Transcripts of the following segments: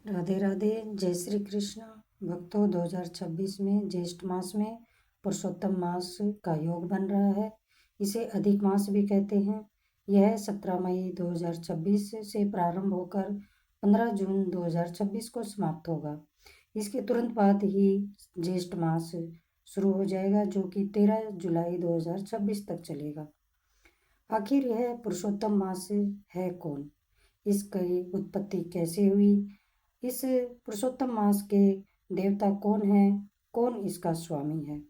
राधे राधे। जय श्री कृष्ण। भक्तों, 2026 में ज्येष्ठ मास में पुरुषोत्तम मास का योग बन रहा है। इसे अधिक मास भी कहते हैं। यह 17 मई 2026 से प्रारंभ होकर 15 जून 2026 को समाप्त होगा। इसके तुरंत बाद ही ज्येष्ठ मास शुरू हो जाएगा, जो कि 13 जुलाई 2026 तक चलेगा। आखिर यह पुरुषोत्तम मास है कौन? इसकी उत्पत्ति कैसे हुई? इस पुरुषोत्तम मास के देवता कौन है? कौन इसका स्वामी है?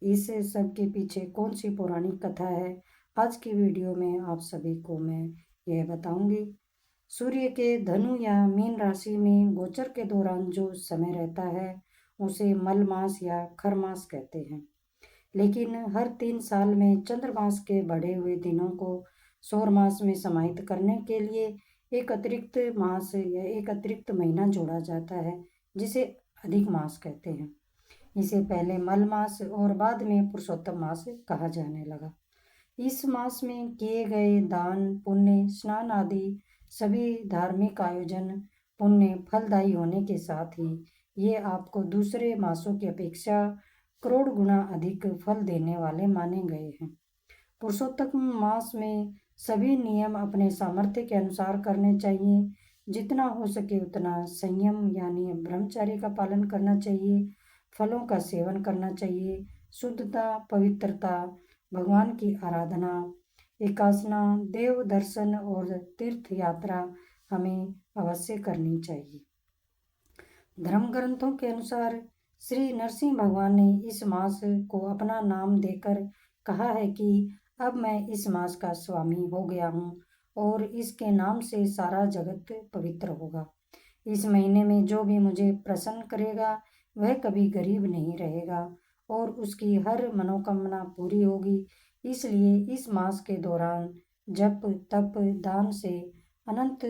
इस सब के पीछे कौन सी पौराणिक कथा है? आज की वीडियो में आप सभी को मैं यह बताऊंगी। सूर्य के धनु या मीन राशि में गोचर के दौरान जो समय रहता है उसे मल मास या खर मास कहते हैं। लेकिन हर 3 साल में चंद्रमास के बढ़े हुए दिनों को सौर मास में समाहित करने के लिए एक अतिरिक्त मास या एक अतिरिक्त महीना जोड़ा जाता है, जिसे अधिक मास कहते हैं। इसे पहले मल मास और बाद में पुरुषोत्तम मास कहा जाने लगा। इस मास में किए गए दान, पुण्य, स्नान आदि सभी धार्मिक आयोजन पुण्य फलदायी होने के साथ ही ये आपको दूसरे मासों की अपेक्षा करोड़ गुना अधिक फल देने वाले माने गए हैं। पुरुषोत्तम मास में सभी नियम अपने सामर्थ्य के अनुसार करने चाहिए। जितना हो सके उतना संयम यानी ब्रह्मचर्य का पालन करना चाहिए। फलों का सेवन करना चाहिए। शुद्धता, पवित्रता, भगवान की आराधना, एकासना, देव दर्शन और तीर्थ यात्रा हमें अवश्य करनी चाहिए। धर्म ग्रंथों के अनुसार श्री नरसिंह भगवान ने इस मास को अपना नाम देकर कहा है कि अब मैं इस मास का स्वामी हो गया हूँ और इसके नाम से सारा जगत पवित्र होगा। इस महीने में जो भी मुझे प्रसन्न करेगा वह कभी गरीब नहीं रहेगा और उसकी हर मनोकामना पूरी होगी। इसलिए इस मास के दौरान जप, तप, दान से अनंत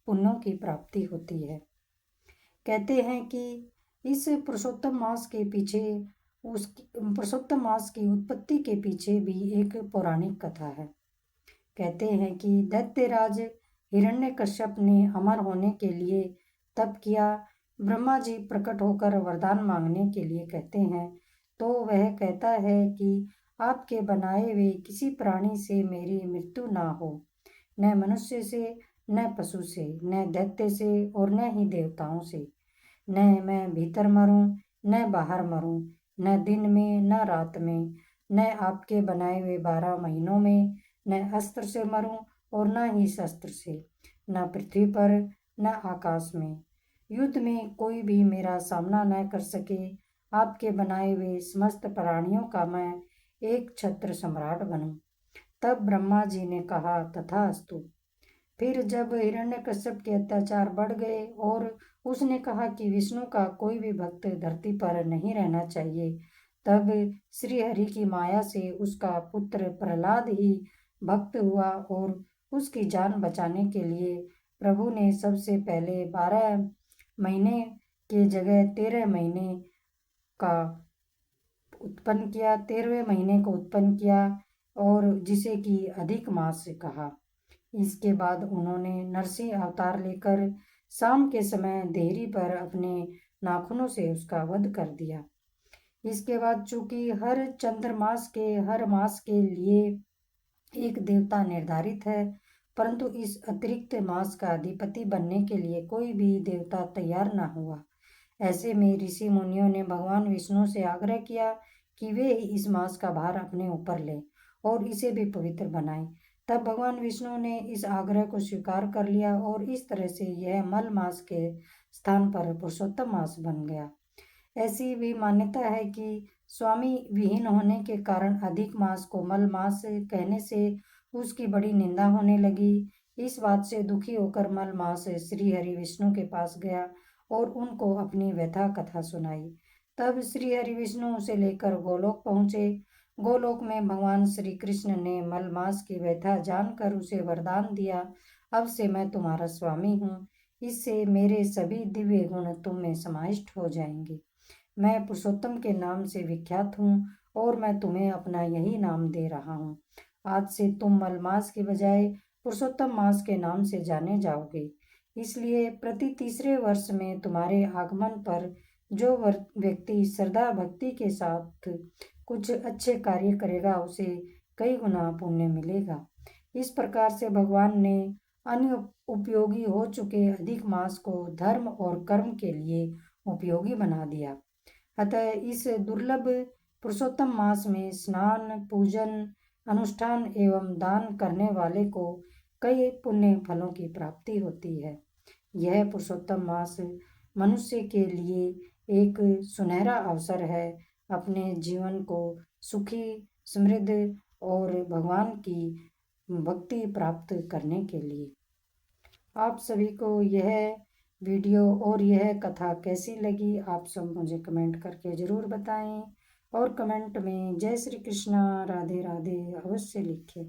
पुण्यों की प्राप्ति होती है। कहते हैं कि इस पुरुषोत्तम मास के पीछे उस पुरुषोत्तम मास की उत्पत्ति के पीछे भी एक पौराणिक कथा है। कहते हैं कि दैत्यराज हिरण्यकश्यप ने अमर होने के लिए तप किया। ब्रह्मा जी प्रकट होकर वरदान मांगने के लिए कहते हैं तो वह कहता है कि आपके बनाए हुए किसी प्राणी से मेरी मृत्यु ना हो, न मनुष्य से, न पशु से, न दैत्य से और न ही देवताओं से। न मैं भीतर मरूं, न बाहर मरूं, न दिन में न रात में, न आपके बनाए हुए 12 महीनों में, न अस्त्र से मरूं और न ही शस्त्र से, न पृथ्वी पर न आकाश में। युद्ध में कोई भी मेरा सामना न कर सके। आपके बनाए हुए समस्त प्राणियों का मैं एक छत्र सम्राट बनूं। तब ब्रह्मा जी ने कहा तथास्तु। फिर जब हिरण्यकश्यप के अत्याचार बढ़ गए और उसने कहा कि विष्णु का कोई भी भक्त धरती पर नहीं रहना चाहिए, तब श्री हरि की माया से उसका पुत्र प्रहलाद ही भक्त हुआ और उसकी जान बचाने के लिए प्रभु ने सबसे पहले 12 महीने के जगह 13 महीने का उत्पन्न किया, 13वें महीने को उत्पन्न किया और जिसे कि अधिक मास कहा। इसके बाद उन्होंने नरसिंह अवतार लेकर शाम के समय देहरी पर अपने नाखूनों से उसका वध कर दिया। इसके बाद चूंकि हर चंद्रमास के हर मास के लिए एक देवता निर्धारित है, परंतु इस अतिरिक्त मास का अधिपति बनने के लिए कोई भी देवता तैयार न हुआ। ऐसे में ऋषि मुनियों ने भगवान विष्णु से आग्रह किया कि वे ही इस मास का भार अपने ऊपर लें और इसे भी पवित्र बनाएं। तब भगवान विष्णु ने इस आग्रह को स्वीकार कर लिया और इस तरह से यह मल मास के स्थान पर पुरुषोत्तम मास बन गया। ऐसी भी मान्यता है कि स्वामी विहीन होने के कारण अधिक मास को मल मास कहने से उसकी बड़ी निंदा होने लगी। इस बात से दुखी होकर मल मास श्री हरि विष्णु के पास गया और उनको अपनी व्यथा कथा सुनाई। तब श्री हरि विष्णु उसे लेकर गोलोक पहुँचे। गोलोक में भगवान श्री कृष्ण ने मल मास की व्यथा जानकर उसे वरदान दिया, अब से मैं तुम्हारा स्वामी हूँ। इससे मेरे सभी दिव्य गुण तुम में समाविष्ट हो जाएंगे। मैं पुरुषोत्तम के नाम से विख्यात हूँ और मैं तुम्हें अपना यही नाम दे रहा हूँ। आज से तुम मल मास के बजाय पुरुषोत्तम मास के नाम से जाने जाओगे। इसलिए प्रति तीसरे वर्ष में तुम्हारे आगमन पर जो व्यक्ति श्रद्धा भक्ति के साथ कुछ अच्छे कार्य करेगा उसे कई गुना पुण्य मिलेगा। इस प्रकार से भगवान ने अन्य उपयोगी हो चुके अधिक मास को धर्म और कर्म के लिए उपयोगी बना दिया। अतः इस दुर्लभ पुरुषोत्तम मास में स्नान, पूजन, अनुष्ठान एवं दान करने वाले को कई पुण्य फलों की प्राप्ति होती है। यह पुरुषोत्तम मास मनुष्य के लिए एक सुनहरा अवसर है अपने जीवन को सुखी, समृद्ध और भगवान की भक्ति प्राप्त करने के लिए। आप सभी को यह वीडियो और यह कथा कैसी लगी आप सब मुझे कमेंट करके ज़रूर बताएं और कमेंट में जय श्री कृष्णा, राधे राधे अवश्य लिखें।